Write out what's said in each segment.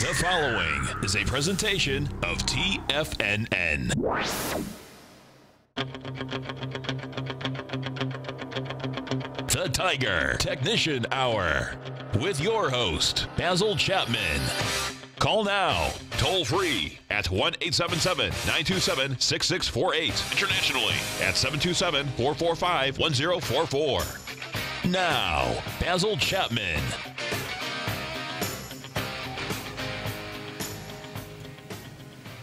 The following is a presentation of TFNN. The Tiger Technician Hour with your host, Basil Chapman. Call now, toll free at 1-877-927-6648. Internationally at 727-445-1044. Now, Basil Chapman.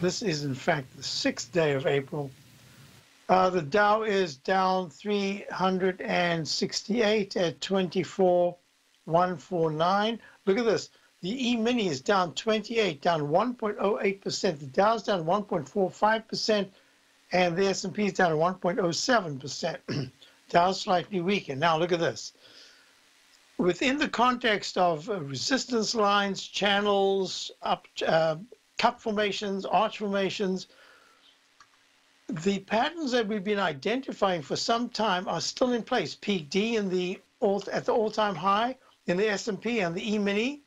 This is, in fact, the 6th day of April. The Dow is down 368 at 24,149. Look at this. The E-mini is down 28, down 1.08%. The Dow's down 1.45%, and the S&P is down 1.07%. Dow's slightly weaker. Now, look at this. Within the context of resistance lines, channels, cup formations, arch formations, the patterns that we've been identifying for some time are still in place. Peak D at the all-time high in the S&P and the E-mini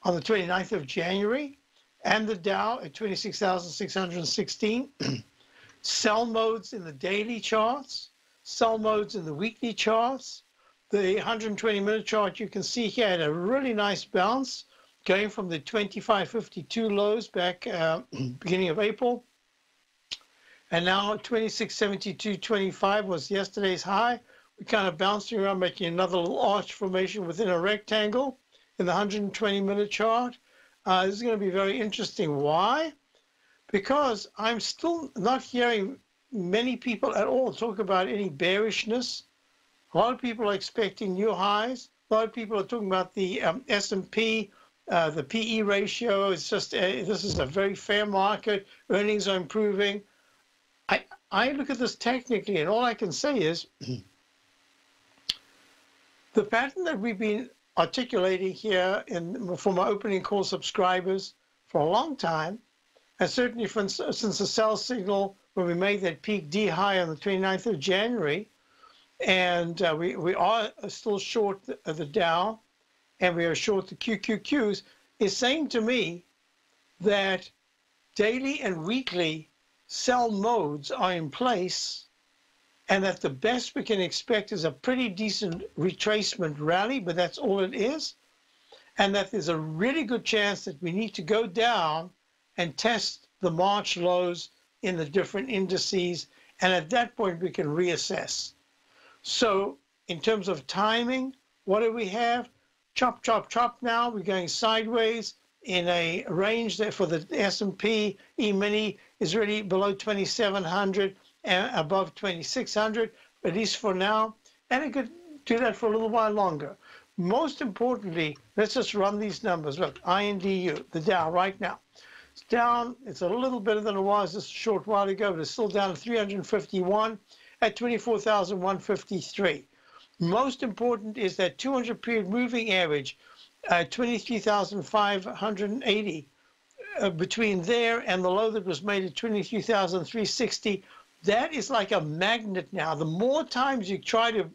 on the 29th of January, and the Dow at 26,616. Sell modes in the daily charts, sell modes in the weekly charts. The 120-minute chart you can see here had a really nice bounce, going from the 25.52 lows back beginning of April. And now 26.72.25 was yesterday's high. We kind of bouncing around, making another little arch formation within a rectangle in the 120-minute chart. This is going to be very interesting. Why? Because I'm still not hearing many people at all talk about any bearishness. A lot of people are expecting new highs. A lot of people are talking about the S&P. The PE ratio is just, this is a very fair market. Earnings are improving. I look at this technically, and all I can say is the pattern that we've been articulating here for my opening call subscribers for a long time, and certainly since the sell signal when we made that peak D high on the 29th of January, and we are still short the Dow, and we are short the QQQs, is saying to me that daily and weekly sell modes are in place, and that the best we can expect is a pretty decent retracement rally, but that's all it is, and that there's a really good chance that we need to go down and test the March lows in the different indices, and at that point we can reassess. So in terms of timing, what do we have? Chop, chop, chop now. We're going sideways in a range that for the S&P E-mini is really below 2,700 and above 2,600, at least for now. And it could do that for a little while longer. Most importantly, let's just run these numbers. Look, INDU, the Dow right now. It's down. It's a little better than it was just a short while ago, but it's still down to 351 at 24,153. Most important is that 200-period moving average, 23,580, between there and the low that was made at 23,360. That is like a magnet now. The more times you try to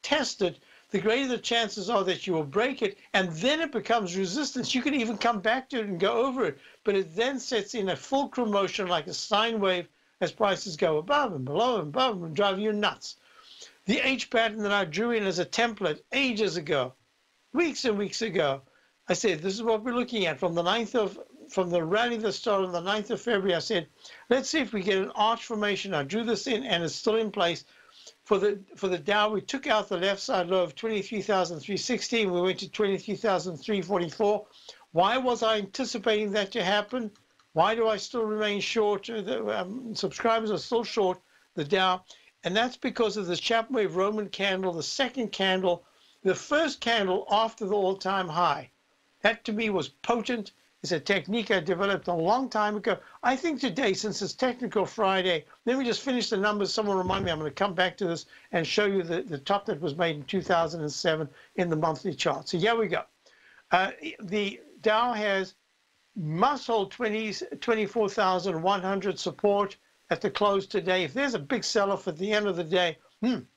test it, the greater the chances are that you will break it, and then it becomes resistance. You can even come back to it and go over it, but it then sets in a fulcrum motion like a sine wave as prices go above and below and above and drive you nuts. The H pattern that I drew in as a template ages ago, weeks and weeks ago, I said, this is what we're looking at from the rally that started on the 9th of February. I said, let's see if we get an arch formation. I drew this in, and it's still in place. For the Dow, we took out the left side low of 23,360. We went to 23,344. Why was I anticipating that to happen? Why do I still remain short? Subscribers are still short the Dow. And that's because of the Chapman wave Roman candle, the second candle, the first candle after the all-time high. That to me was potent. It's a technique I developed a long time ago. I think today, since it's Technical Friday, let me just finish the numbers. Someone remind me, I'm going to come back to this and show you the top that was made in 2007 in the monthly chart. So here we go. The Dow must hold 24,100 support at the close today. If there's a big sell-off at the end of the day,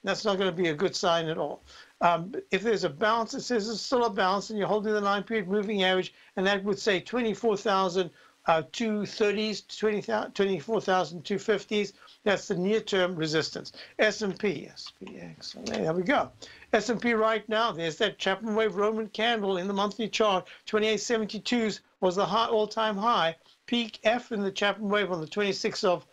that's not going to be a good sign at all. If there's a bounce, it says it's still a bounce, and you're holding the 9-period moving average, and that would say 24,230s, 24,250s. That's the near-term resistance. S&P, SPX. There we go. S&P right now, there's that Chapman wave Roman candle in the monthly chart. 2872s was the high, all-time high. Peak F in the Chapman wave on the 26th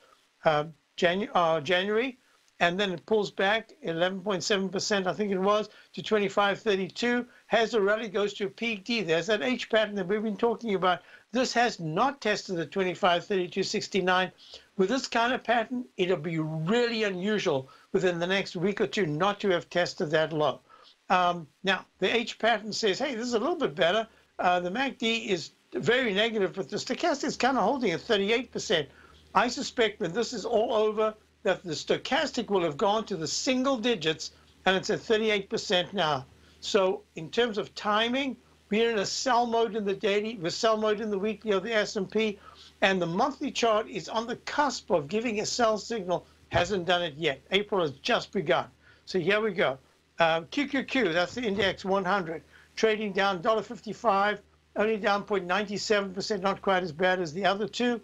of January. And then it pulls back 11.7%, I think it was, to 25.32. Has a rally, goes to a peak D. There's that H pattern that we've been talking about. This has not tested the 25.32.69. With this kind of pattern, it'll be really unusual within the next week or two not to have tested that low. Now, the H pattern says, hey, this is a little bit better. The MACD is very negative, but the stochastic is kind of holding at 38%. I suspect when this is all over, that the stochastic will have gone to the single digits, and it's at 38% now. So in terms of timing, we're in a sell mode in the daily, we're sell mode in the weekly of the S&P, and the monthly chart is on the cusp of giving a sell signal, hasn't done it yet. April has just begun. So here we go. QQQ, that's the index 100, trading down $1.55, only down 0.97%, not quite as bad as the other two.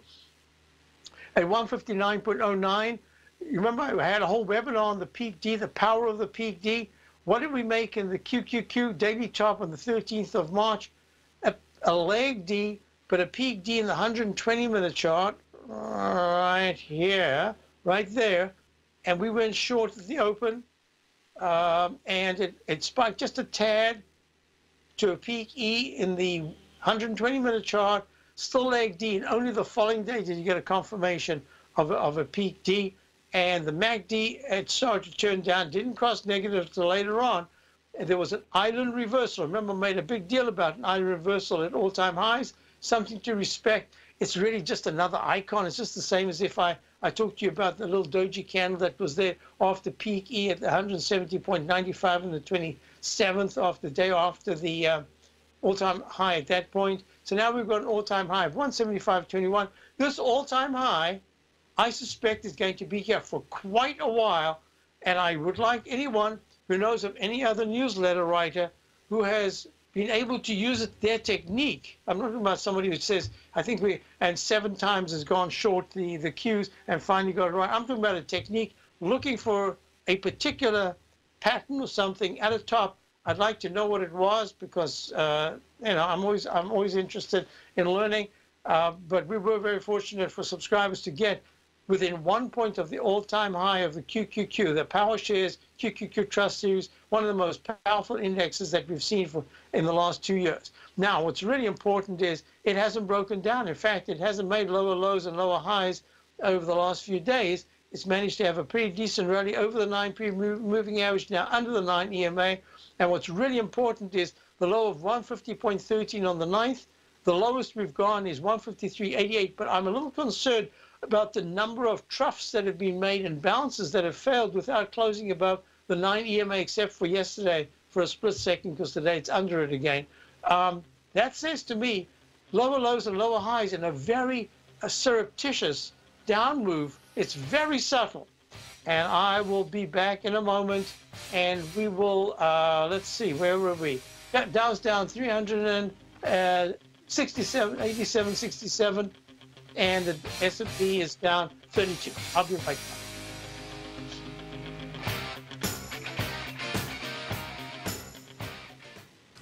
At 159.09, you remember I had a whole webinar on the peak D, the power of the peak D. What did we make in the QQQ daily chart on the 13th of March? A leg D, but a peak D in the 120-minute chart, right here, right there. And we went short at the open, and it spiked just a tad to a peak E in the 120-minute chart, still leg D, and only the following day did you get a confirmation of a peak D. And the MACD had started to turn down, didn't cross negative until later on. And there was an island reversal. Remember, I made a big deal about an island reversal at all-time highs, something to respect. It's really just another icon. It's just the same as if I talked to you about the little doji candle that was there after peak E at 170.95 on the 27th, after the day after the all-time high at that point. So now we've got an all-time high of 175.21. This all-time high, I suspect, is going to be here for quite a while, and I would like anyone who knows of any other newsletter writer who has been able to use their technique. I'm not talking about somebody who says, I think and 7 times has gone short the Qs and finally got it right. I'm talking about a technique, looking for a particular pattern or something at the top. I'd like to know what it was because, I'm always interested in learning, but we were very fortunate for subscribers to get within 1 point of the all-time high of the QQQ, the Power Shares QQQ Trust Series, one of the most powerful indexes that we've seen in the last 2 years. Now, what's really important is it hasn't broken down. In fact, it hasn't made lower lows and lower highs over the last few days. It's managed to have a pretty decent rally over the 9-period moving average, now under the 9 EMA. And what's really important is the low of 150.13 on the 9th. The lowest we've gone is 153.88, but I'm a little concerned about the number of troughs that have been made and bounces that have failed without closing above the 9 EMA, except for yesterday for a split second, because today it's under it again. That says to me lower lows and lower highs in a very surreptitious down move. It's very subtle. And I will be back in a moment, and we will, let's see, where were we? Dow's down 367, 87, 67. And the S&P is down 32. I'll be right back.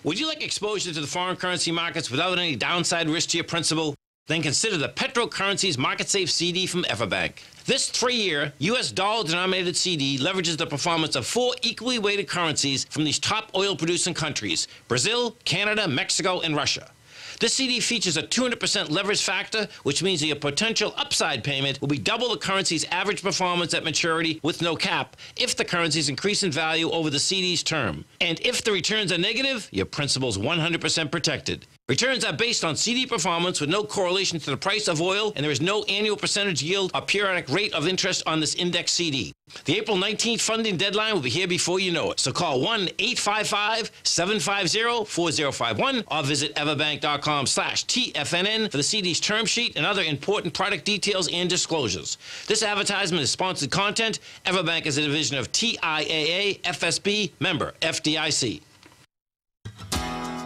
Would you like exposure to the foreign currency markets without any downside risk to your principal? Then consider the Petro Currencies Market Safe CD from Everbank. This 3-year U.S. dollar-denominated CD leverages the performance of 4 equally weighted currencies from these top oil-producing countries: Brazil, Canada, Mexico, and Russia. This CD features a 200% leverage factor, which means that your potential upside payment will be double the currency's average performance at maturity with no cap if the currencies increase in value over the CD's term. And if the returns are negative, your principal's 100% protected. Returns are based on CD performance with no correlation to the price of oil, and there is no annual percentage yield or periodic rate of interest on this index CD. The April 19th funding deadline will be here before you know it. So call 1-855-750-4051 or visit everbank.com/TFNN for the CD's term sheet and other important product details and disclosures. This advertisement is sponsored content. Everbank is a division of TIAA FSB, member FDIC.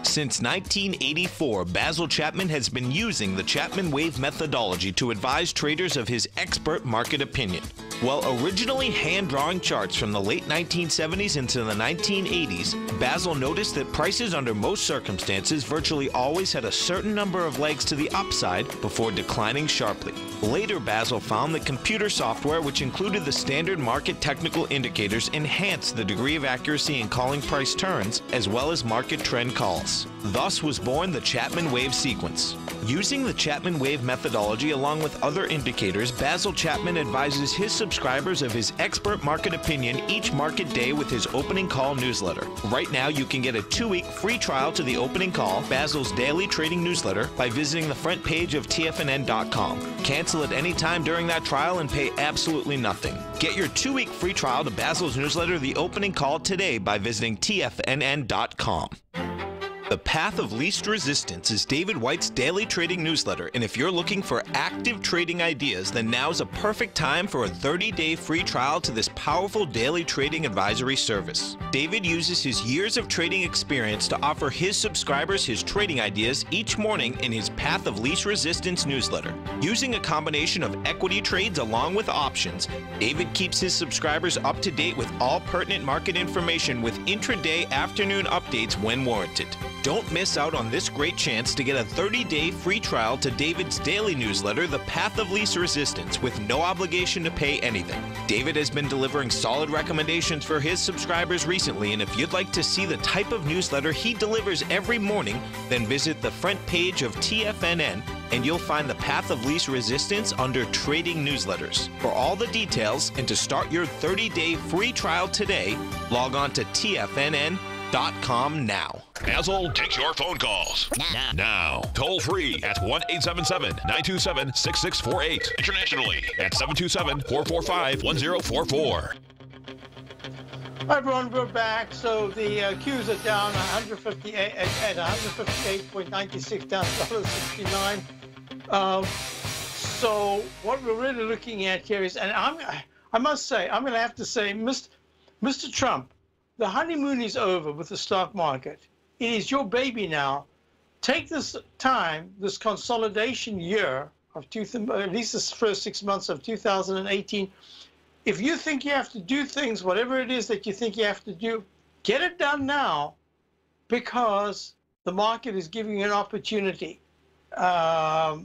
Since 1984, Basil Chapman has been using the Chapman Wave methodology to advise traders of his expert market opinion. While originally hand-drawing charts from the late 1970s into the 1980s, Basil noticed that prices under most circumstances virtually always had a certain number of legs to the upside before declining sharply. Later, Basil found that computer software, which included the standard market technical indicators, enhanced the degree of accuracy in calling price turns, as well as market trend calls. Thus was born the Chapman Wave sequence. Using the Chapman Wave methodology along with other indicators, Basil Chapman advises his subscribers of his expert market opinion each market day with his opening call newsletter. Right now, you can get a 2-week free trial to the opening call, Basil's daily trading newsletter, by visiting the front page of TFNN.com. Cancel at any time during that trial and pay absolutely nothing. Get your 2-week free trial to Basil's newsletter, The Opening Call, today by visiting TFNN.com. The Path of Least Resistance is David White's daily trading newsletter, and if you're looking for active trading ideas, then now's a perfect time for a 30-day free trial to this powerful daily trading advisory service. David uses his years of trading experience to offer his subscribers his trading ideas each morning in his Path of Least Resistance newsletter. Using a combination of equity trades along with options, David keeps his subscribers up to date with all pertinent market information with intraday afternoon updates when warranted. Don't miss out on this great chance to get a 30-day free trial to David's daily newsletter, The Path of Least Resistance, with no obligation to pay anything. David has been delivering solid recommendations for his subscribers recently, and if you'd like to see the type of newsletter he delivers every morning, then visit the front page of TFNN and you'll find the Path of Least Resistance under Trading Newsletters. For all the details and to start your 30-day free trial today, log on to TFNN.com now. Basil takes your phone calls. Now. Toll free at 1-877-927-6648. Internationally at 727-445-1044. Hi everyone, we're back. So the Qs are down 158 at 158.96, down $1.69. So what we're really looking at here is, and I must say, I'm going to have to say, Mr. Trump, the honeymoon is over with the stock market. It is your baby now. Take this time, this consolidation year of at least the first 6 months of 2018. If you think you have to do things, whatever it is that you think you have to do, get it done now, because the market is giving you an opportunity, a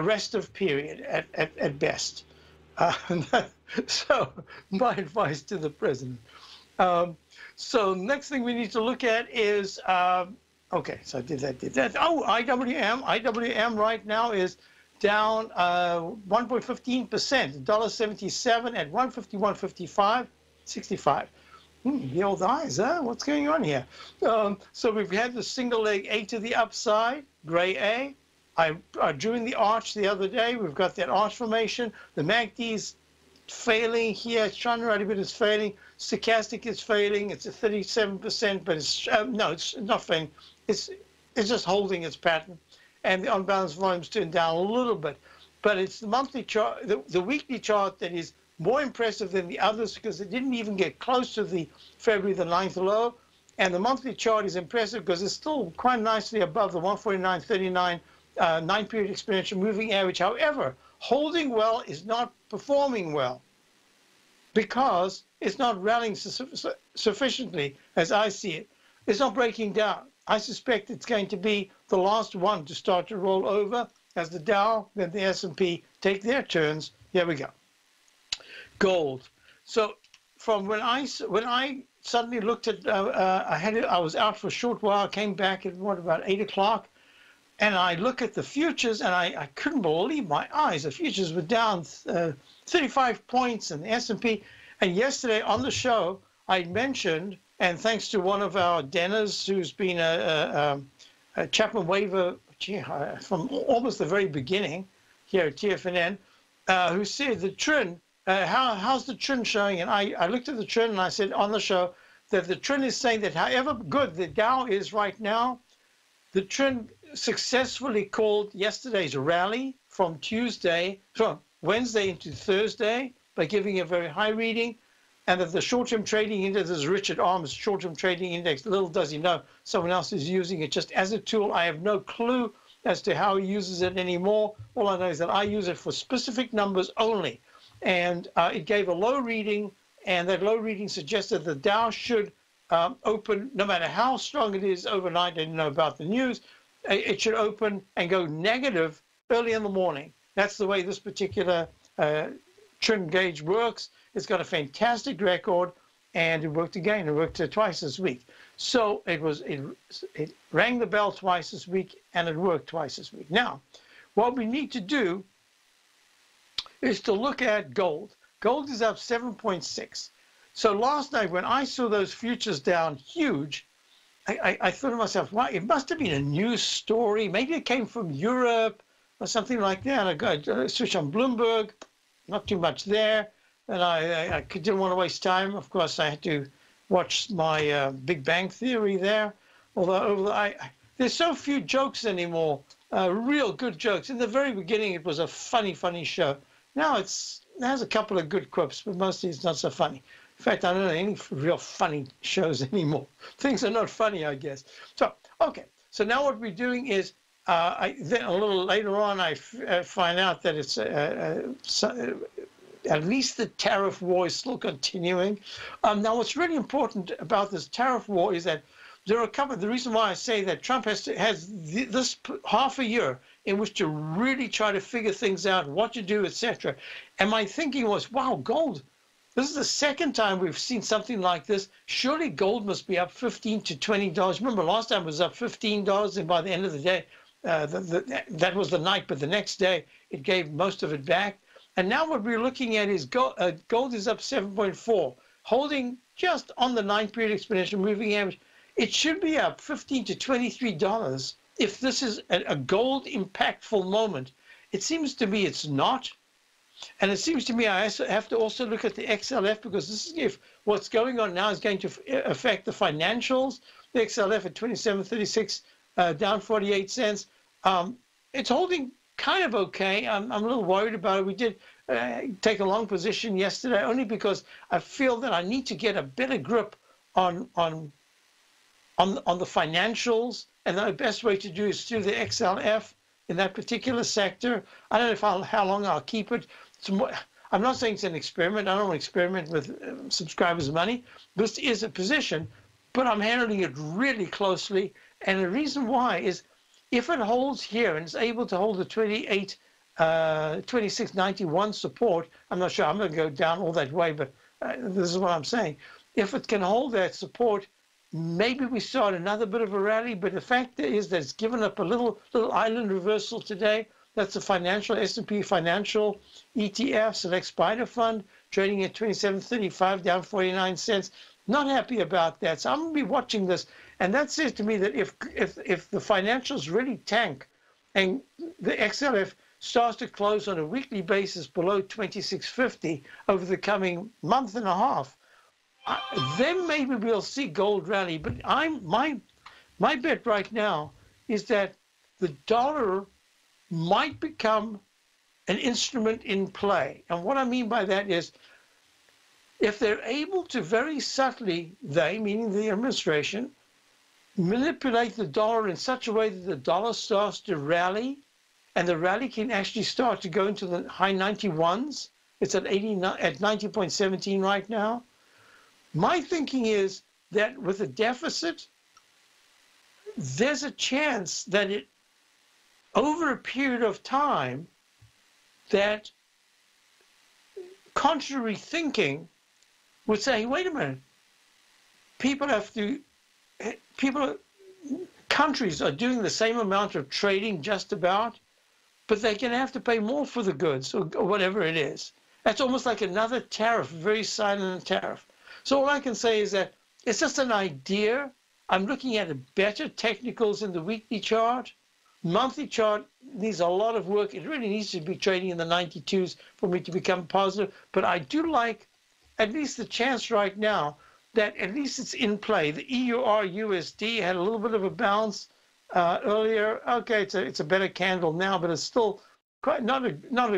restive period at best. So my advice to the president. So next thing we need to look at is, okay, so I did that. Oh, IWM right now is down 1.15%, $1.77 at 151.65. The old eyes, huh? What's going on here? So we've had the single leg A to the upside, gray A. I drew in the arch the other day. We've got that arch formation. The MACD's failing here. It's trying to write a bit, it's failing. Stochastic is failing. It's at 37%, but it's no, it's not failing. It's just holding its pattern. And the unbalanced volume's turned down a little bit. But it's the monthly chart, the weekly chart that is more impressive than the others, because it didn't even get close to the February the 9th low. And the monthly chart is impressive because it's still quite nicely above the 149.39 9-period exponential moving average. However, holding well is not performing well because it's not rallying sufficiently, as I see it. It's not breaking down. I suspect it's going to be the last one to start to roll over as the Dow and the S&P take their turns. Here we go. Gold. So from when I suddenly looked at, I was out for a short while, came back at about 8 o'clock, and I look at the futures, and I couldn't believe my eyes. The futures were down 35 points in the S&P. And yesterday on the show, I mentioned, and thanks to one of our Denners, who's been a Chapman waiver from almost the very beginning here at TFNN, who said the trend, how's the trend showing? And I looked at the trend and I said on the show that the trend is saying that however good the Dow is right now, the trend successfully called yesterday's rally from Wednesday into Thursday by giving a very high reading, and that the short-term trading index is Richard Arm's short-term trading index. Little does he know someone else is using it just as a tool. I have no clue as to how he uses it anymore. All I know is that I use it for specific numbers only. And it gave a low reading, and that low reading suggested the Dow should open, no matter how strong it is overnight. I didn't know about the news. It should open and go negative early in the morning. That's the way this particular trend gauge works. It's got a fantastic record, and it worked again. It worked twice this week. So it rang the bell twice this week, and it worked twice this week. Now, what we need to do is to look at gold. Gold is up 7.6. So last night when I saw those futures down huge, I thought to myself, wow, it must have been a news story. Maybe it came from Europe or something like that. I switched on Bloomberg, not too much there. And I didn't want to waste time. Of course, I had to watch my Big Bang Theory there. Although there's so few jokes anymore, real good jokes. In the very beginning, it was a funny show. Now it has a couple of good quips, but mostly it's not so funny. In fact, I don't know any real funny shows anymore. Things are not funny, I guess. So, okay. So now what we're doing is, then a little later on, I find out that it's at least the tariff war is still continuing. Now, what's really important about this tariff war is that there are a couple. The reason why I say that Trump has this half a year in which to really try to figure things out, what to do, etc. And my thinking was, wow, gold. This is the second time we've seen something like this. Surely gold must be up $15 to $20. Remember, last time it was up $15, and by the end of the day, that was the night, but the next day it gave most of it back. And now what we're looking at is gold is up 7.4, holding just on the 9-period exponential moving average. It should be up $15 to $23 if this is a gold impactful moment. It seems to me it's not. And it seems to me I have to also look at the XLF, because this is if what's going on now is going to affect the financials. The XLF at 27.36, down 48 cents. It's holding kind of okay. I'm a little worried about it. We did take a long position yesterday only because I feel that I need to get a better grip on the financials, and the best way to do is through the XLF in that particular sector. I don't know how long I'll keep it. I'm not saying it's an experiment. I don't want to experiment with subscribers' money. This is a position, but I'm handling it really closely. And the reason why is if it holds here and is able to hold the 26.91 support, I'm not sure I'm going to go down all that way, but this is what I'm saying. If it can hold that support, maybe we start another bit of a rally. But the fact is that it's given up a little island reversal today. That's the financial S&P financial ETF Select Spider Fund trading at 27.35, down 49 cents. Not happy about that. So I'm going to be watching this. And that says to me that if the financials really tank and the XLF starts to close on a weekly basis below 26.50 over the coming month and a half, then maybe we'll see gold rally. But my bet right now is that the dollar might become an instrument in play. And what I mean by that is if they're able to very subtly, meaning the administration, manipulate the dollar in such a way that the dollar starts to rally, and the rally can actually start to go into the high 91s. It's at 90.17 right now. My thinking is that with a deficit, there's a chance that it, over a period of time, that contrary thinking would say, wait a minute, countries are doing the same amount of trading just about, but they're going to have to pay more for the goods or whatever it is. That's almost like another tariff, very silent tariff. So all I can say is that it's just an idea, I'm looking at a better technicals in the weekly chart. Monthly chart needs a lot of work. It really needs to be trading in the 92s for me to become positive. But I do like at least the chance right now that at least it's in play. The EUR-USD had a little bit of a bounce earlier. Okay, it's a better candle now, but it's still quite not a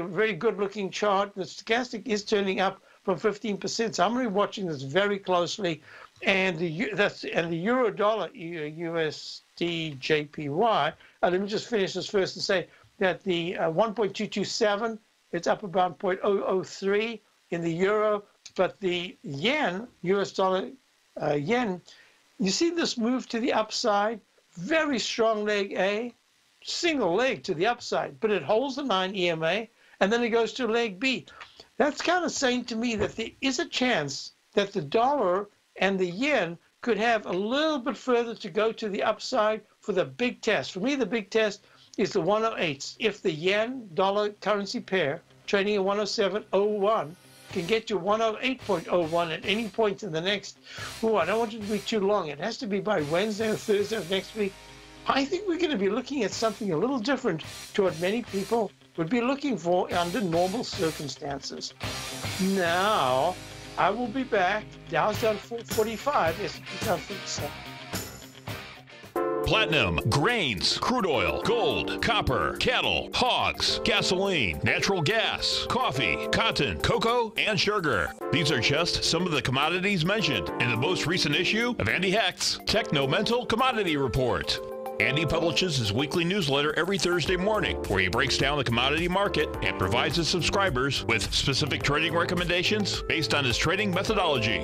very good-looking chart. The stochastic is turning up from 15%. So I'm going to be watching this very closely. And the euro dollar USD JPY. Let me just finish this first and say that the 1.227, it's up about 0.003 in the euro, but the yen, US dollar yen, you see this move to the upside, very strong leg A, single leg to the upside, but it holds the 9 EMA, and then it goes to leg B. That's kind of saying to me that there is a chance that the dollar and the yen could have a little bit further to go to the upside for the big test. For me, the big test is the 108s. If the yen-dollar currency pair trading at 107.01 can get to 108.01 at any point in the next, I don't want it to be too long. It has to be by Wednesday or Thursday of next week. I think we're going to be looking at something a little different to what many people would be looking for under normal circumstances. Now, I will be back. Dow's down 445. S&P's down 37. Platinum, grains, crude oil, gold, copper, cattle, hogs, gasoline, natural gas, coffee, cotton, cocoa, and sugar. These are just some of the commodities mentioned in the most recent issue of Andy Hecht's Techno-Mental Commodity Report. Andy publishes his weekly newsletter every Thursday morning, where he breaks down the commodity market and provides his subscribers with specific trading recommendations based on his trading methodology.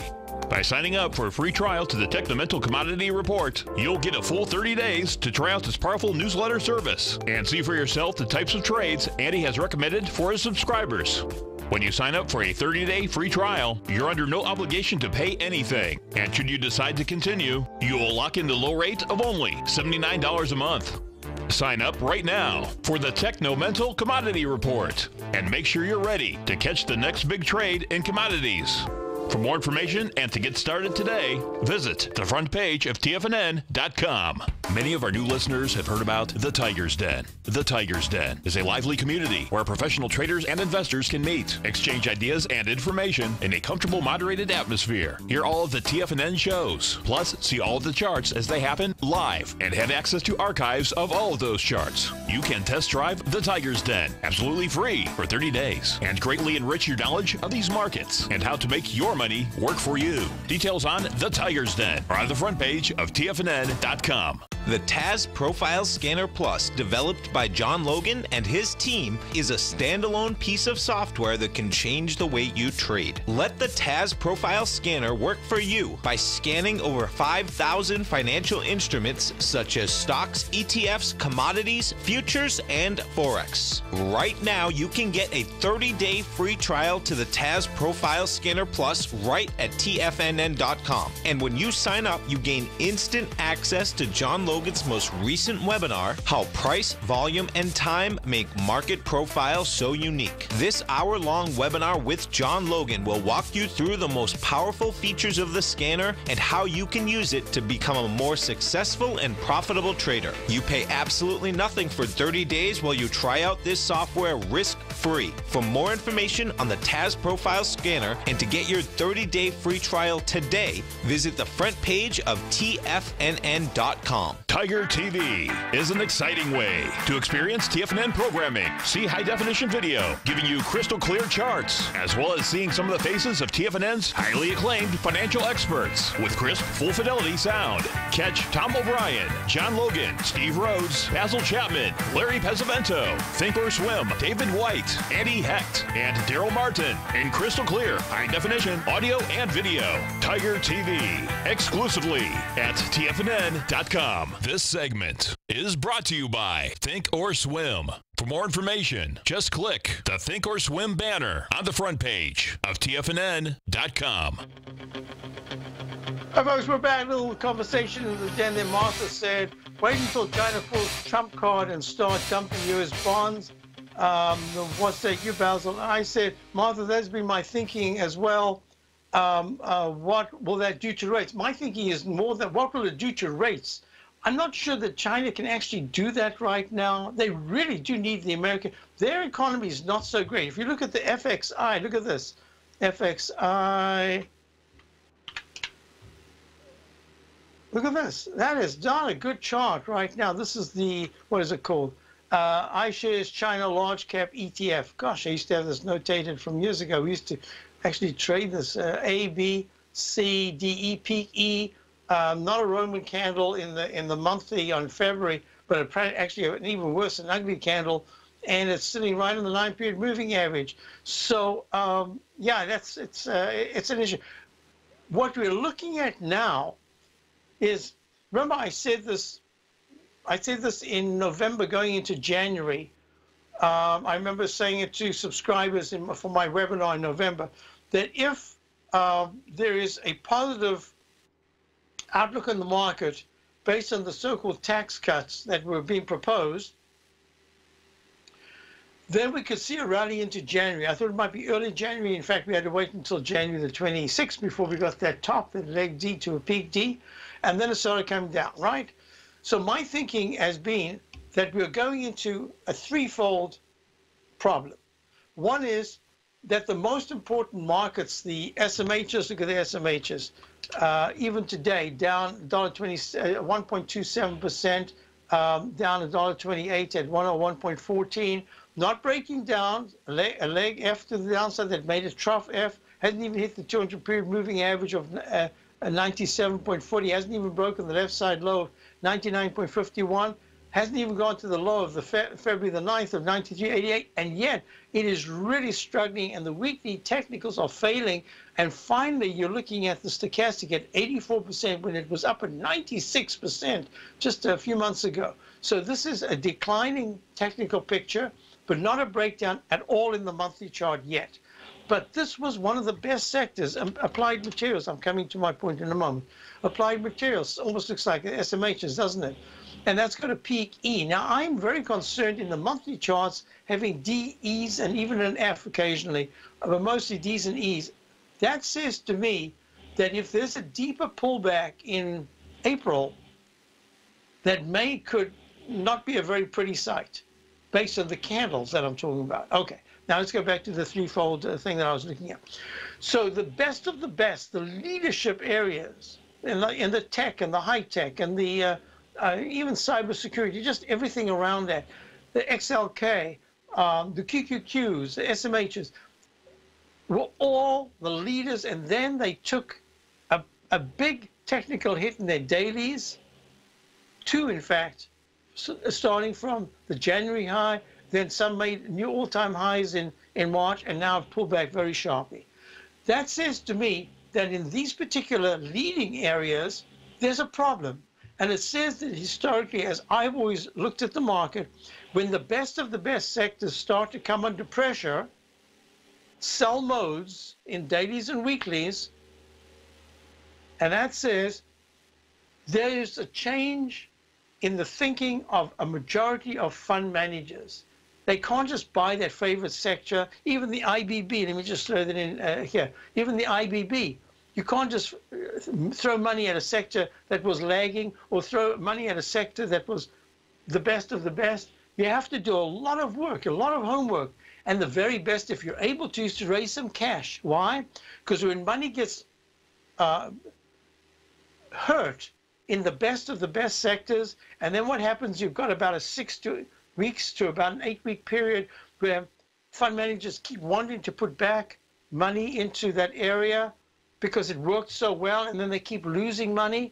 By signing up for a free trial to the Techno-Mental Commodity Report, you'll get a full 30 days to try out this powerful newsletter service and see for yourself the types of trades Andy has recommended for his subscribers. When you sign up for a 30-day free trial, you're under no obligation to pay anything. And should you decide to continue, you will lock in the low rate of only $79 a month. Sign up right now for the Techno-Mental Commodity Report and make sure you're ready to catch the next big trade in commodities. For more information and to get started today, visit the front page of TFNN.com. Many of our new listeners have heard about The Tiger's Den. The Tiger's Den is a lively community where professional traders and investors can meet, exchange ideas and information in a comfortable, moderated atmosphere. Hear all of the TFNN shows, plus see all of the charts as they happen live and have access to archives of all of those charts. You can test drive The Tiger's Den absolutely free for 30 days and greatly enrich your knowledge of these markets and how to make your money work for you. Details on The Tiger's Den are on the front page of TFNN.com. The TAS Profile Scanner Plus, developed by John Logan and his team, is a standalone piece of software that can change the way you trade. Let the TAS Profile Scanner work for you by scanning over 5,000 financial instruments such as stocks, ETFs, commodities, futures, and Forex. Right now, you can get a 30-day free trial to the TAS Profile Scanner Plus right at TFNN.com. And when you sign up, you gain instant access to John Logan's most recent webinar, How Price, Volume, and Time Make Market Profiles So Unique. This hour-long webinar with John Logan will walk you through the most powerful features of the scanner and how you can use it to become a more successful and profitable trader. You pay absolutely nothing for 30 days while you try out this software risk-free. For more information on the TAS Profile Scanner and to get your 30-day free trial today, visit the front page of TFNN.com. Tiger TV is an exciting way to experience TFNN programming. See high-definition video, giving you crystal clear charts, as well as seeing some of the faces of TFNN's highly acclaimed financial experts with crisp, full-fidelity sound. Catch Tom O'Brien, John Logan, Steve Rhodes, Basil Chapman, Larry Pesavento, Think or Swim, David White, Andy Hecht, and Daryl Martin in crystal clear, high-definition audio and video. Tiger TV, exclusively at TFNN.com. This segment is brought to you by Think or Swim. For more information, just click the Think or Swim banner on the front page of TFNN.com. Hi folks, we're back. A little conversation in the den there. Martha said, wait until China pulls Trump card and start dumping U.S. bonds. What say you, Basil? I said, Martha, that's been my thinking as well. what will that do to rates? My thinking is more that what will it do to rates? I'm not sure that China can actually do that right now. They really do need the American. Their economy is not so great. If you look at the FXI, look at this. FXI. Look at this. That is not a good chart right now. This is the, what is it called? iShares China Large Cap ETF. Gosh, I used to have this notated from years ago. We used to actually trade this A, B, C, D, E, peak E. Not a Roman candle in the monthly on February, but actually an even worse, an ugly candle, and it's sitting right on the 9-period moving average. So yeah, it's an issue. What we're looking at now is, remember I said this in November going into January. I remember saying it to subscribers for my webinar in November, that if there is a positive outlook on the market based on the so-called tax cuts that were being proposed, then we could see a rally into January. I thought it might be early January. In fact, we had to wait until January the 26th before we got that top, that leg D to a peak D, and then it started coming down, right? So my thinking has been that we're going into a threefold problem. One is that the most important markets, the SMHs, look at the SMHs, even today, down $1.20, 1.27%, down $1.28 at 101.14, not breaking down, a leg F to the downside that made a trough F, hasn't even hit the 200-period moving average of 97.40, hasn't even broken the left side low of 99.51, hasn't even gone to the low of the February the 9th of 93.88, and yet it is really struggling, and the weekly technicals are failing. And finally, you're looking at the stochastic at 84% when it was up at 96% just a few months ago. So this is a declining technical picture, but not a breakdown at all in the monthly chart yet. But this was one of the best sectors, applied materials. I'm coming to my point in a moment. Applied materials almost looks like SMHs, doesn't it? And that's got a peak E. Now, I'm very concerned in the monthly charts having D, E's, and even an F occasionally, but mostly D's and E's. That says to me that if there's a deeper pullback in April, that could not be a very pretty sight based on the candles that I'm talking about. Okay, now let's go back to the threefold thing that I was looking at. So the best of the best, the leadership areas in the tech and the high tech and the even cybersecurity, just everything around that, the XLK, the QQQs, the SMHs, were all the leaders, and then they took a big technical hit in their dailies, two in fact, starting from the January high, then some made new all-time highs in March, and now have pulled back very sharply. That says to me that in these particular leading areas, there's a problem. And it says that historically, as I've always looked at the market, when the best of the best sectors start to come under pressure, sell modes in dailies and weeklies, and that says there is a change in the thinking of a majority of fund managers. They can't just buy their favorite sector, even the IBB, let me just throw that in here, even the IBB. You can't just throw money at a sector that was lagging or throw money at a sector that was the best of the best. You have to do a lot of work, a lot of homework. And the very best, if you're able to, is to raise some cash. Why? Because when money gets hurt in the best of the best sectors, and then what happens, you've got about a 6 weeks to about an 8-week period where fund managers keep wanting to put back money into that area because it worked so well, and then they keep losing money.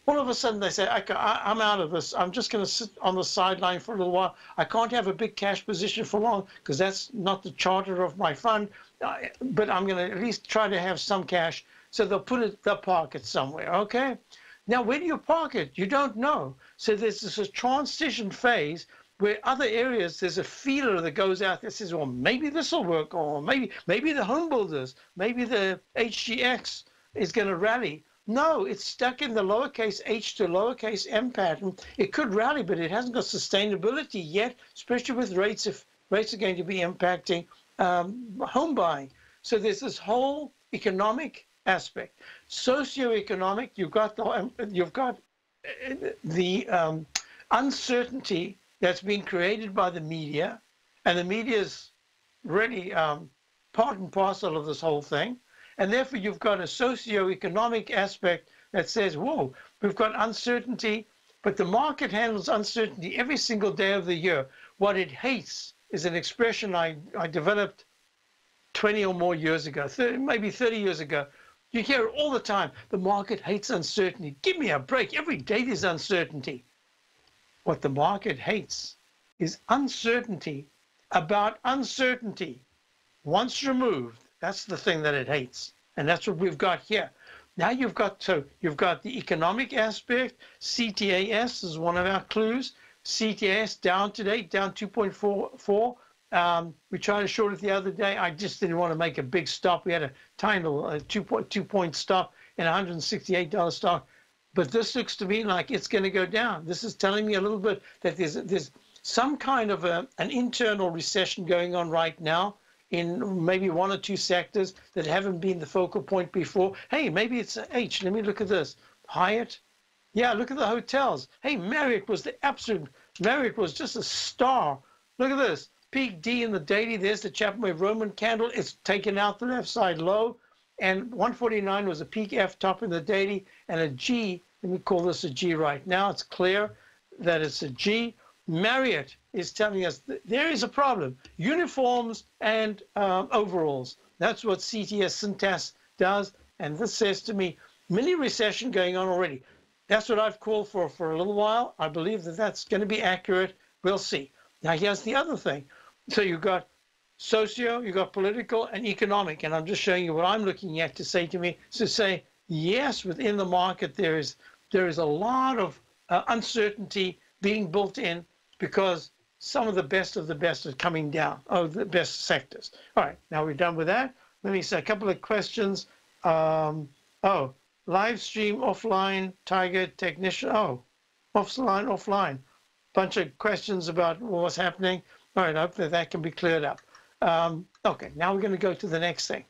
All of a sudden they say, I'm out of this. I'm just going to sit on the sideline for a little while. I can't have a big cash position for long because that's not the charter of my fund, but I'm going to at least try to have some cash. So they'll park it somewhere, okay? Now, where do you park it? You don't know. So there's this transition phase where other areas, there's a feeler that goes out that says, well, maybe this will work, or maybe the home builders, maybe the HGX is going to rally. No, it's stuck in the lowercase h to lowercase m pattern. It could rally, but it hasn't got sustainability yet, especially with rates, if rates are going to be impacting home buying. So there's this whole economic aspect. Socioeconomic, you've got the uncertainty that's being created by the media, and the media is really part and parcel of this whole thing. And therefore, you've got a socioeconomic aspect that says, whoa, we've got uncertainty, but the market handles uncertainty every single day of the year. What it hates is an expression I developed 20 or more years ago, maybe 30 years ago. You hear it all the time. The market hates uncertainty. Give me a break. Every day there's uncertainty. What the market hates is uncertainty about uncertainty. Once removed, that's the thing that it hates. And that's what we've got here. Now you've got the economic aspect. CTAS is one of our clues. CTAS down today, down 2.44. We tried to short it the other day. I just didn't want to make a big stop. We had a tiny little 2-point stop in a $168 stock. But this looks to me like it's going to go down. This is telling me a little bit that there's some kind of an internal recession going on right now in maybe one or two sectors that haven't been the focal point before. Hey, maybe it's H. Let me look at this. Hyatt. Yeah, look at the hotels. Hey, Marriott was just a star. Look at this. Peak D in the daily. There's the Chapman Wave Roman candle. It's taken out the left side low. And 149 was a peak F top in the daily. And a G, let me call this a G right now. It's clear that it's a G. Marriott is telling us that there is a problem. Uniforms and overalls. That's what CTS Syntas does. And this says to me, mini recession going on already. That's what I've called for a little while. I believe that that's going to be accurate. We'll see. Now, here's the other thing. So you've got socio, you've got political and economic. And I'm just showing you what I'm looking at to say to me. So say, yes, within the market, there is a lot of uncertainty being built in because some of the best are coming down. Oh, the best sectors. All right, now we're done with that. Let me say a couple of questions. Live stream, offline, Tiger, technician. Oh, offline. Bunch of questions about what's happening. All right, I hope that can be cleared up. Okay, now we're going to go to the next thing.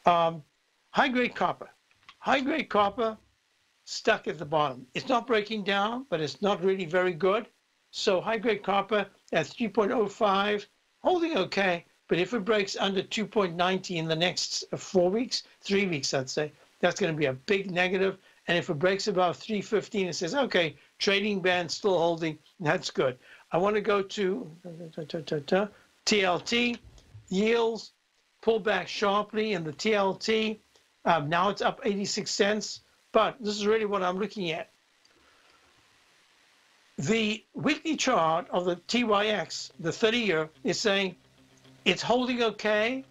High-grade copper. High-grade copper stuck at the bottom. It's not breaking down, but it's not really very good. So high-grade copper at 3.05, holding okay. But if it breaks under 2.90 in the next 4 weeks, 3 weeks, I'd say, that's going to be a big negative. And if it breaks above 315, it says, okay, trading band still holding. That's good. I want to go to TLT. Yields pull back sharply in the TLT. Now it's up 86 cents. But this is really what I'm looking at. The weekly chart of the TYX, the 30-year, is saying it's holding okay.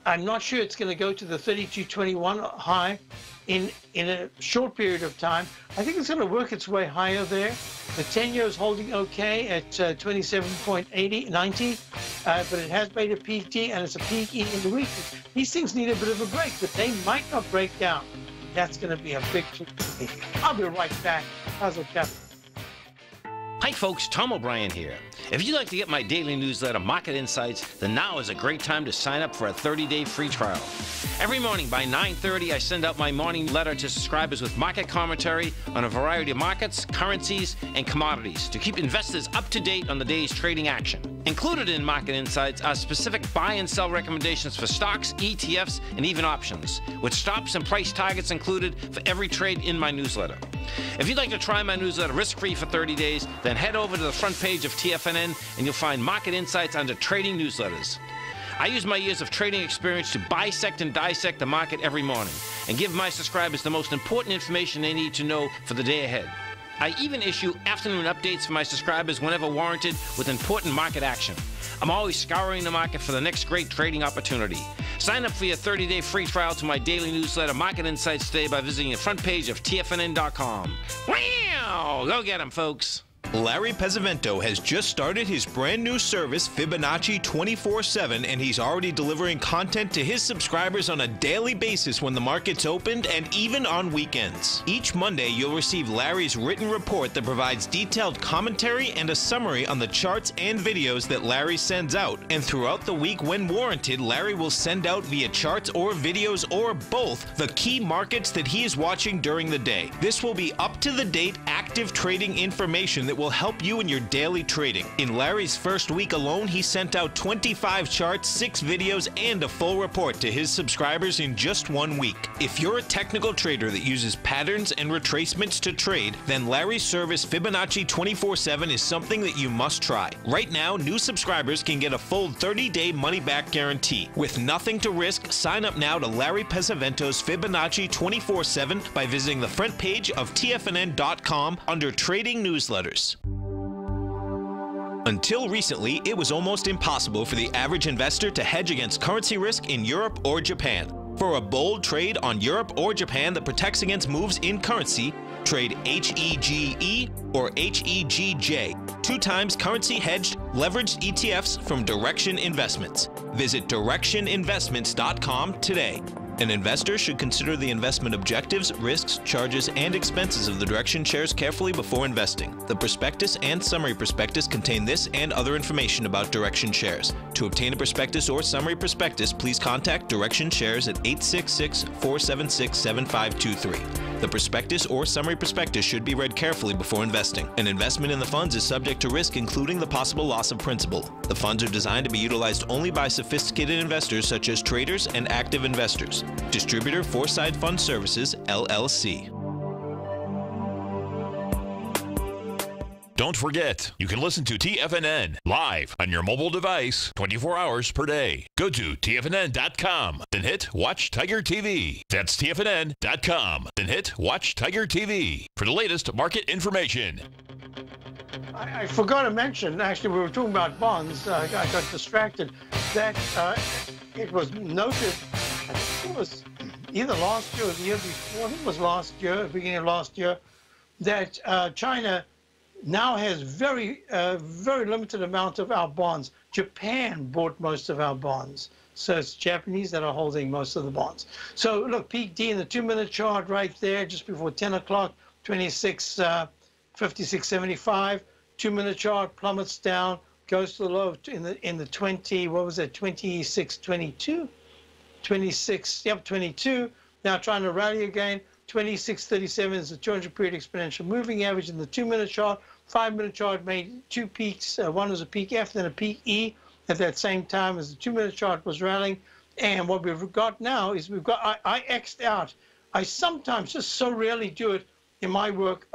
I'm not sure it's going to go to the 32.21 high in a short period of time. I think it's going to work its way higher there. The 10-year is holding okay at 27.90, but it has made a peak D and it's a peak E in the week. These things need a bit of a break, but they might not break down. That's going to be a big thing. I'll be right back. Basil Chapman. Hi folks, Tom O'Brien here. If you'd like to get my daily newsletter, Market Insights, then now is a great time to sign up for a 30-day free trial. Every morning by 9:30, I send out my morning letter to subscribers with market commentary on a variety of markets, currencies, and commodities to keep investors up to date on the day's trading action. Included in Market Insights are specific buy and sell recommendations for stocks, ETFs, and even options, with stops and price targets included for every trade in my newsletter. If you'd like to try my newsletter risk-free for 30 days, then head over to the front page of TFNN and you'll find Market Insights under Trading Newsletters. I use my years of trading experience to bisect and dissect the market every morning and give my subscribers the most important information they need to know for the day ahead. I even issue afternoon updates for my subscribers whenever warranted with important market action. I'm always scouring the market for the next great trading opportunity. Sign up for your 30-day free trial to my daily newsletter, Market Insights, today by visiting the front page of TFNN.com. Wow! Go get them, folks. Larry Pesavento has just started his brand new service, Fibonacci 24/7, and he's already delivering content to his subscribers on a daily basis when the market's opened and even on weekends. Each Monday, you'll receive Larry's written report that provides detailed commentary and a summary on the charts and videos that Larry sends out. And throughout the week, when warranted, Larry will send out via charts or videos or both the key markets that he is watching during the day. This will be up-to-the-date, active trading information that will help you in your daily trading. In Larry's first week alone, he sent out 25 charts, 6 videos, and a full report to his subscribers in just 1 week. If you're a technical trader that uses patterns and retracements to trade, then Larry's service Fibonacci 24/7 is something that you must try. Right now, new subscribers can get a full 30-day money-back guarantee. With nothing to risk, sign up now to Larry Pesavento's Fibonacci 24/7 by visiting the front page of TFNN.com under Trading Newsletters. Until recently, it was almost impossible for the average investor to hedge against currency risk in Europe or Japan. For a bold trade on Europe or Japan that protects against moves in currency, trade HEGE or HEGJ, 2 times currency hedged leveraged ETFs from Direction Investments. Visit directioninvestments.com today. An investor should consider the investment objectives, risks, charges, and expenses of the Direction shares carefully before investing. The prospectus and summary prospectus contain this and other information about Direction shares. To obtain a prospectus or summary prospectus, please contact Direction shares at 866-476-7523. The prospectus or summary prospectus should be read carefully before investing. An investment in the funds is subject to risk, including the possible loss of principal. The funds are designed to be utilized only by sophisticated investors such as traders and active investors. Distributor Foreside Fund Services, LLC. Don't forget, you can listen to TFNN live on your mobile device 24 hours per day. Go to TFNN.com, then hit Watch Tiger TV. That's TFNN.com, then hit Watch Tiger TV for the latest market information. I forgot to mention, actually, we were talking about bonds. I got distracted. That it was noted, I think it was either last year or the year before, I think it was last year, beginning of last year, that China now has very limited amount of our bonds. Japan bought most of our bonds. So it's Japanese that are holding most of the bonds. So look, peak D in the 2-minute chart right there, just before 10 o'clock, 26.56.75. 2-minute chart plummets down, goes to the low in the 20, what was that, 26.22? 22. Now trying to rally again. 26.37 is the 200-period exponential moving average in the 2-minute chart. 5-minute chart made 2 peaks. One was a peak F, then a peak E at that same time as the 2-minute chart was rallying. And what we've got now is we've got, I X'd out. I sometimes, just so rarely do it in my work,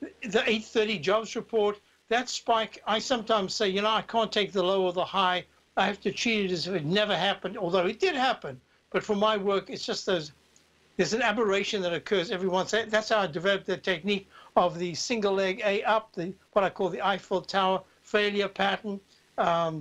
the 8:30 jobs report, that spike, I sometimes say, you know, I can't take the low or the high. I have to treat it as if it never happened, although it did happen. But for my work, it's just there's an aberration that occurs every once. That's how I developed the technique of the single leg A up, what I call the Eiffel Tower failure pattern.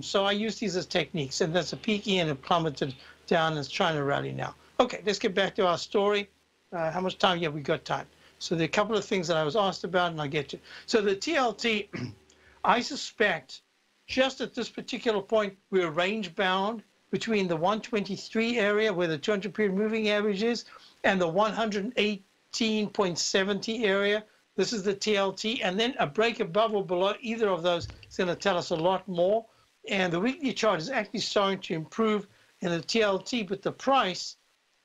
So I use these as techniques, and that's a peak E and it plummeted down and it's trying to rally now. Okay, let's get back to our story. How much time? Yeah, we got time. So there are a couple of things that I was asked about, and I'll get to. So the TLT, I suspect, just at this particular point, we're range bound between the 123 area where the 200-period moving average is and the 118.70 area. This is the TLT, and then a break above or below either of those is going to tell us a lot more. And the weekly chart is actually starting to improve in the TLT, but the price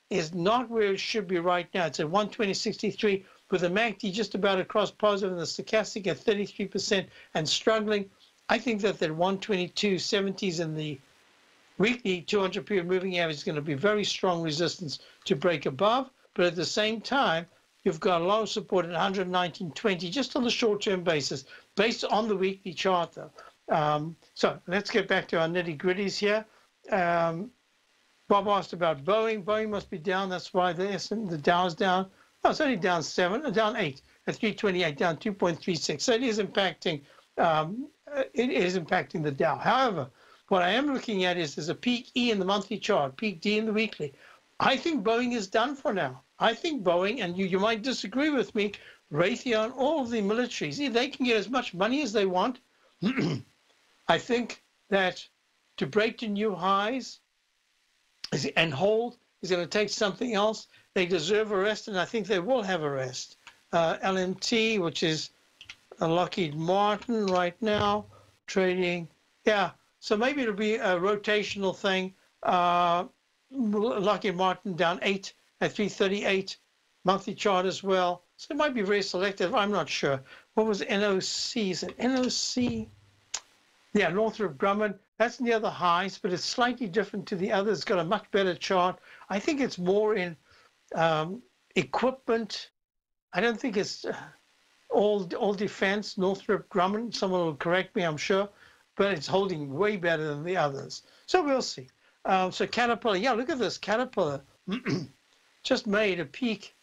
is not where it should be right now. It's at 120.63 with the MACD just about across positive and the stochastic at 33% and struggling. I think that 122.70s in the weekly 200-period moving average is going to be very strong resistance to break above, but at the same time, you've got a lot of support at 119.20 just on the short-term basis, based on the weekly chart, though. So let's get back to our nitty-gritties here. Bob asked about Boeing. Boeing must be down. That's why the Dow's down. Oh, it's only down 8 at 328, down 2.36. So it is impacting. It is impacting the Dow. However, what I am looking at is there's a peak E in the monthly chart, peak D in the weekly. I think Boeing is done for now. I think Boeing, and you might disagree with me, Raytheon, all of the militaries, they can get as much money as they want. I think that to break to new highs and hold is going to take something else. They deserve a rest, and I think they will have a rest. LMT, which is a Lockheed Martin right now, trading. Yeah, so maybe it'll be a rotational thing. Lockheed Martin down 8 at 338, monthly chart as well. So it might be very selective. I'm not sure. What was NOC? Is it NOC? Yeah, Northrop Grumman. That's near the highs, but it's slightly different to the others. It's got a much better chart. I think it's more in equipment. I don't think it's all defense. Northrop Grumman. Someone will correct me, I'm sure, but it's holding way better than the others. So we'll see. So Caterpillar. Yeah, look at this. Caterpillar just made a peak.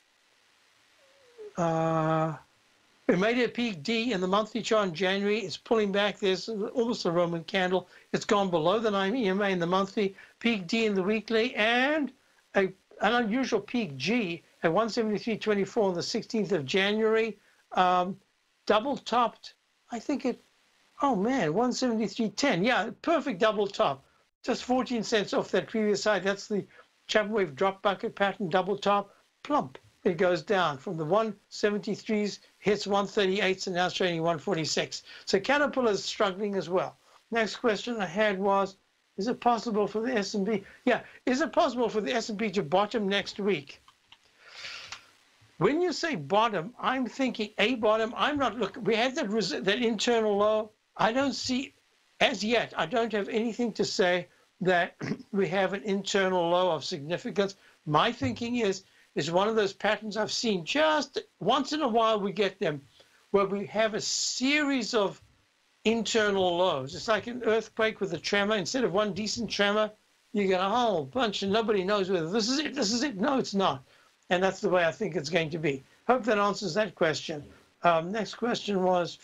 It made a peak D in the monthly chart in January. It's pulling back. There's almost a Roman candle. It's gone below the 9 EMA in the monthly, peak D in the weekly, and an unusual peak G at 173.24 on the 16th of January. Double topped, I think it, oh man, 173.10. Yeah, perfect double top. Just 14 cents off that previous high. That's the Chapman wave drop bucket pattern, double top, plump. It goes down from the 173s, hits 138s, and now it's trading 146. So Caterpillar is struggling as well. Next question I had was, is it possible for the S&P? Yeah, is it possible for the S&P to bottom next week? When you say bottom, I'm thinking a bottom. I'm not looking. We had that internal low. I don't see, as yet, I don't have anything to say that we have an internal low of significance. My thinking is one of those patterns I've seen just once in a while. We get them where we have a series of internal lows. It's like an earthquake with a tremor. Instead of one decent tremor, you get a whole bunch and nobody knows whether this is it, this is it. No, it's not. And that's the way I think it's going to be. Hope that answers that question. Next question was,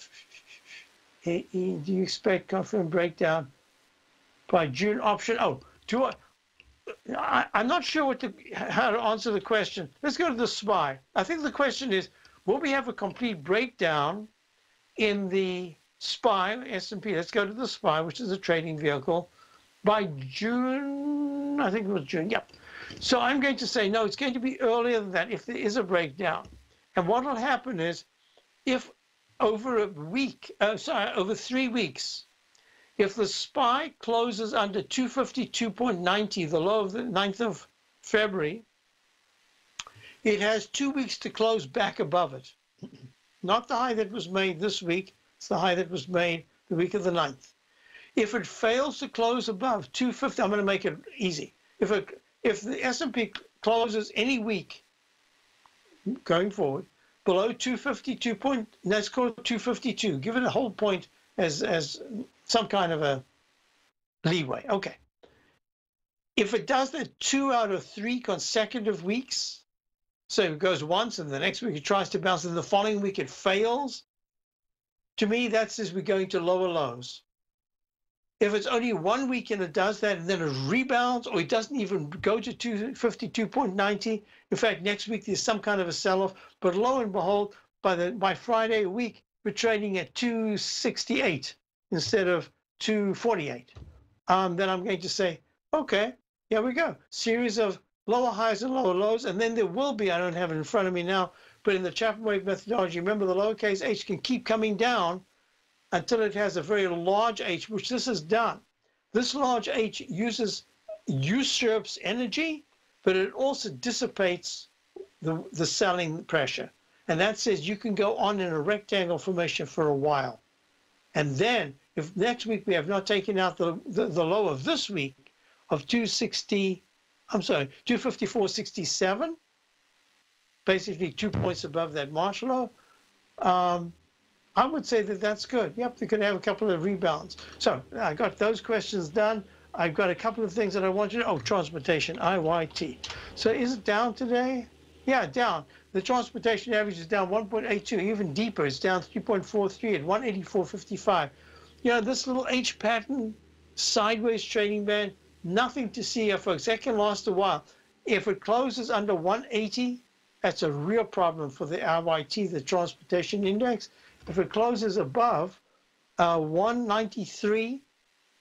do you expect confirmed breakdown by June option? Oh, I'm not sure how to answer the question. Let's go to the SPY. I think the question is, will we have a complete breakdown in the SPY, S&P? Let's go to the SPY, which is a trading vehicle, by June. I think it was June. Yep. So I'm going to say, no, it's going to be earlier than that if there is a breakdown. And what will happen is, if over a week, over 3 weeks, if the SPY closes under 252.90, the low of the 9th of February, it has 2 weeks to close back above it. Not the high that was made this week, it's the high that was made the week of the 9th. If it fails to close above 250, I'm going to make it easy. If the S&P closes any week going forward below 252 point, let's call it 252, give it a whole point as some kind of a leeway. Okay. If it does that 2 out of 3 consecutive weeks, so it goes once and the next week it tries to bounce and the following week it fails, to me that says we're going to lower lows. If it's only 1 week and it does that and then it rebounds, or it doesn't even go to 252.90, in fact, next week there's some kind of a sell-off, but lo and behold, by Friday a week, we're trading at 268 instead of 248. Then I'm going to say, okay, here we go. Series of lower highs and lower lows, and then there will be, I don't have it in front of me now, but in the Chapman wave methodology, remember the lowercase h can keep coming down until it has a very large H, which this has done. This large H usurps energy, but it also dissipates the selling pressure. And that says you can go on in a rectangle formation for a while. And then, if next week we have not taken out the low of this week of 254.67, basically 2 points above that March low, I would say that that's good. Yep, they could have a couple of rebounds. So I got those questions done. I've got a couple of things that I want you to know. Oh, transportation, IYT. So is it down today? Yeah, down. The transportation average is down 1.82, even deeper. It's down 3.43 at 184.55. You know, this little H pattern, sideways trading band, nothing to see here, folks. That can last a while. If it closes under 180, That's a real problem for the RYT, the Transportation Index. If it closes above 193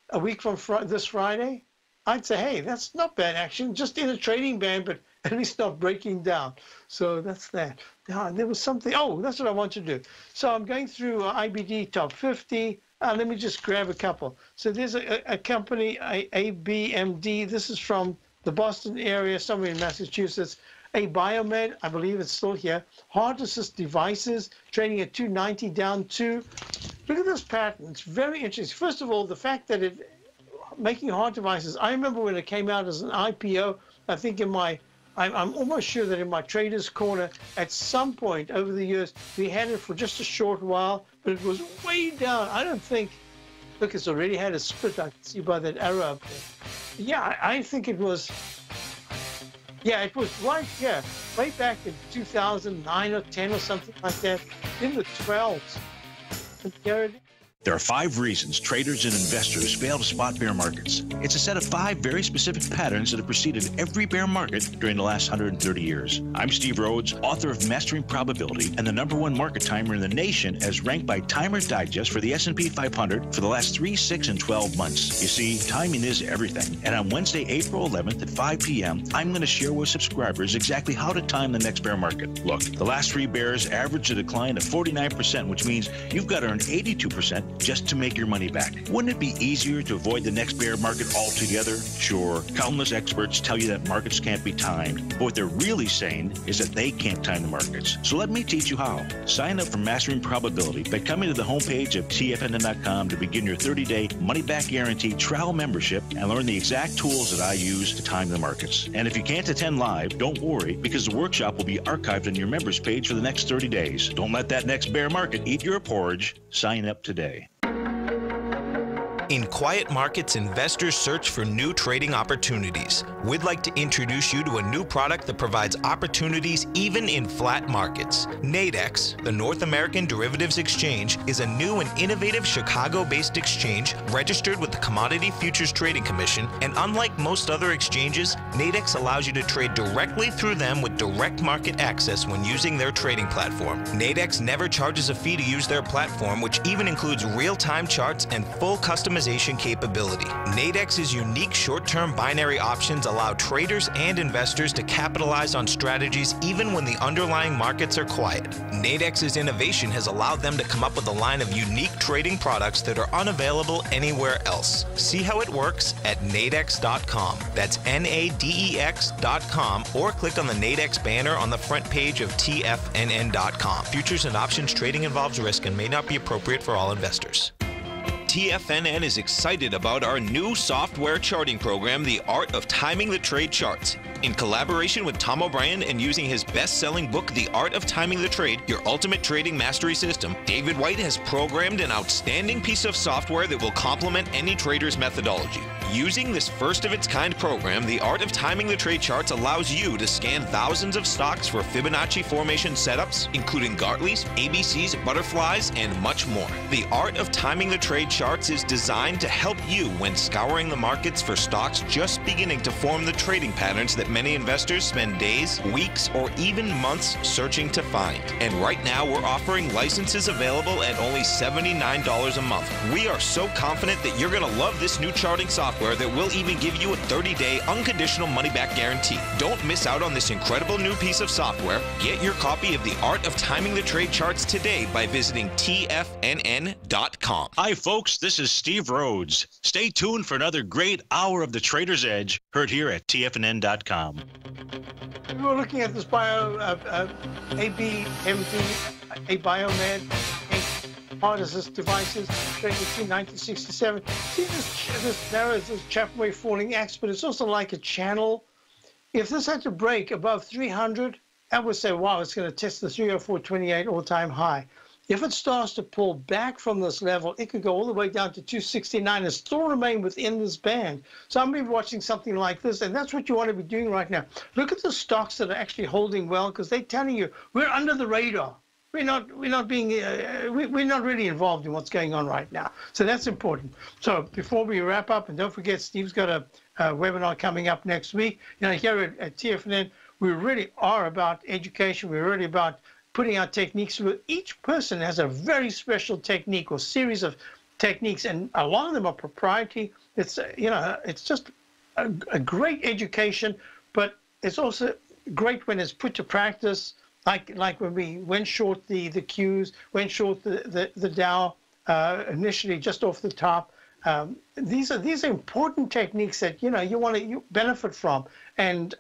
a week from this Friday, I'd say, hey, that's not bad action, just in a trading band, but at least not breaking down. So that's that. Now, there was something, oh, that's what I want to do. So I'm going through IBD top 50. Let me just grab a couple. So there's a company, ABMD. This is from the Boston area, somewhere in Massachusetts. A Biomed, I believe it's still here. Heart Assist Devices, trading at 290 down 2. Look at this pattern. It's very interesting. First of all, the fact that it making heart devices. I remember when it came out as an IPO. I think I'm almost sure that in my Traders Corner, at some point over the years, we had it for just a short while, but it was way down. I don't think. Look, it's already had a split. I can see by that arrow up there. Yeah, I think it was. Yeah, it was right here, way back in 2009 or 10 or something like that, in the 12s. And here it is. There are 5 reasons traders and investors fail to spot bear markets. It's a set of 5 very specific patterns that have preceded every bear market during the last 130 years. I'm Steve Rhodes, author of Mastering Probability and the #1 market timer in the nation, as ranked by Timer Digest for the S&P 500 for the last 3, 6, and 12 months. You see, timing is everything. And on Wednesday, April 11th at 5 p.m., I'm going to share with subscribers exactly how to time the next bear market. Look, the last 3 bears averaged a decline of 49%, which means you've got to earn 82% just to make your money back. Wouldn't it be easier to avoid the next bear market altogether? Sure, countless experts tell you that markets can't be timed, but what they're really saying is that they can't time the markets. So let me teach you how. Sign up for Mastering Probability by coming to the homepage of TFNN.com to begin your 30-day money-back guarantee trial membership and learn the exact tools that I use to time the markets. And if you can't attend live, don't worry, because the workshop will be archived on your members page for the next 30 days. Don't let that next bear market eat your porridge. Sign up today. In quiet markets, investors search for new trading opportunities. We'd like to introduce you to a new product that provides opportunities even in flat markets. Nadex, the North American Derivatives Exchange, is a new and innovative Chicago-based exchange registered with the Commodity Futures Trading Commission, and unlike most other exchanges, Nadex allows you to trade directly through them with direct market access when using their trading platform. Nadex never charges a fee to use their platform, which even includes real-time charts and full customization capability. Nadex's unique short-term binary options allow traders and investors to capitalize on strategies even when the underlying markets are quiet. Nadex's innovation has allowed them to come up with a line of unique trading products that are unavailable anywhere else. See how it works at nadex.com. That's NADEX.com, or click on the Nadex banner on the front page of TFNN.com. Futures and options trading involves risk and may not be appropriate for all investors. TFNN is excited about our new software charting program, The Art of Timing the Trade Charts. In collaboration with Tom O'Brien and using his best-selling book, The Art of Timing the Trade, Your Ultimate Trading Mastery System, David White has programmed an outstanding piece of software that will complement any trader's methodology. Using this first-of-its-kind program, The Art of Timing the Trade Charts allows you to scan thousands of stocks for Fibonacci formation setups, including Gartley's, ABC's, butterflies, and much more. The Art of Timing the Trade Charts is designed to help you when scouring the markets for stocks just beginning to form the trading patterns that many investors spend days, weeks, or even months searching to find. And right now, we're offering licenses available at only $79 a month. We are so confident that you're going to love this new charting software that will even give you a 30-day unconditional money-back guarantee. Don't miss out on this incredible new piece of software. Get your copy of The Art of Timing the Trade Charts today by visiting TFNN.com. Hi, folks. This is Steve Rhodes. Stay tuned for another great hour of the Trader's Edge, heard here at TFNN.com. We were looking at this ABMD, a Biomed, Heart Assist Devices, trading between 1967. See this narrows this Chapman wave falling axe, but it's also like a channel. If this had to break above 300, I would say, wow, it's going to test the 304.28 all-time high. If it starts to pull back from this level, it could go all the way down to 269 and still remain within this band. So I'm going to be watching something like this, and that's what you want to be doing right now. Look at the stocks that are actually holding well, because they're telling you we're under the radar. We're not really involved in what's going on right now. So that's important. So before we wrap up, and don't forget, Steve's got a webinar coming up next week. You know, here at TFNN, we really are about education. We're really about putting our techniques through. Each person has a very special technique or series of techniques, and a lot of them are proprietary. It's it's just a great education, but it's also great when it's put to practice. Like when we went short the Qs, went short the Dow initially just off the top. These are important techniques that you want to benefit from, and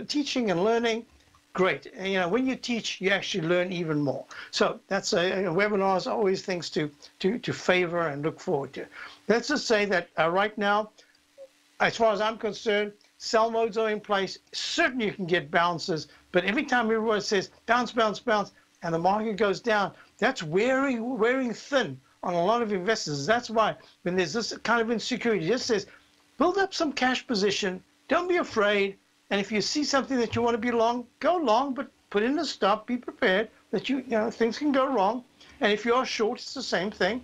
teaching and learning. Great. And, when you teach, you actually learn even more. So that's webinars are always things to favor and look forward to. Let's just say that right now, as far as I'm concerned, sell modes are in place. Certainly you can get bounces, but every time everyone says bounce, bounce, bounce, and the market goes down, that's wearing thin on a lot of investors. That's why when there's this kind of insecurity, it just says build up some cash position. Don't be afraid. And if you see something that you want to be long, go long, but put in a stop. Be prepared that things can go wrong. And if you are short, it's the same thing.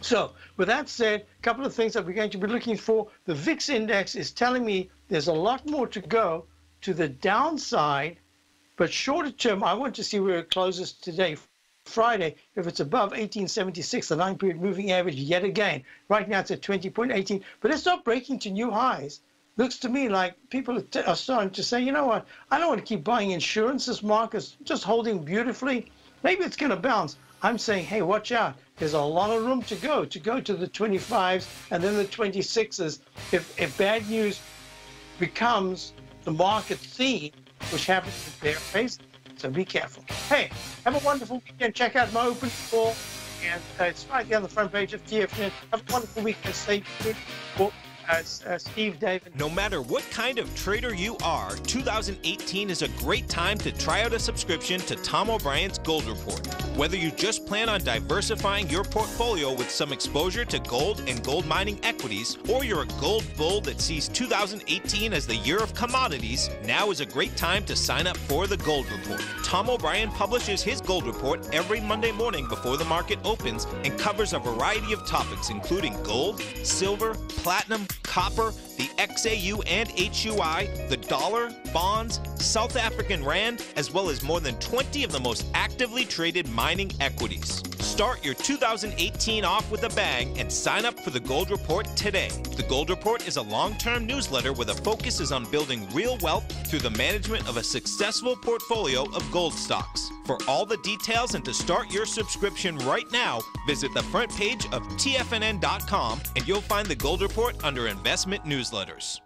So with that said, a couple of things that we're going to be looking for. The VIX index is telling me there's a lot more to go to the downside, but shorter term, I want to see where it closes today, Friday, if it's above 1876, the 9-period moving average yet again. Right now it's at 20.18, but it's not breaking to new highs. Looks to me like people are starting to say, you know what, I don't want to keep buying insurance. This market's just holding beautifully. Maybe it's going to bounce. I'm saying, hey, watch out. There's a lot of room to go to the 25s and then the 26s. If bad news becomes the market theme, which happens with bear face, so be careful. Hey, have a wonderful weekend. Check out my open call, and it's right there on the front page of TFNN. Have a wonderful weekend. Stay tuned for Steve, David. No matter what kind of trader you are, 2018 is a great time to try out a subscription to Tom O'Brien's Gold Report. Whether you just plan on diversifying your portfolio with some exposure to gold and gold mining equities, or you're a gold bull that sees 2018 as the year of commodities, now is a great time to sign up for the Gold Report. Tom O'Brien publishes his Gold Report every Monday morning before the market opens and covers a variety of topics including gold, silver, platinum, copper, the XAU and HUI, the dollar, bonds, South African rand, as well as more than 20 of the most actively traded mining equities. Start your 2018 off with a bang and sign up for the Gold Report today. The Gold Report is a long-term newsletter where the focus is on building real wealth through the management of a successful portfolio of gold stocks. For all the details and to start your subscription right now, visit the front page of TFNN.com and you'll find the Gold Report under Investment Newsletters.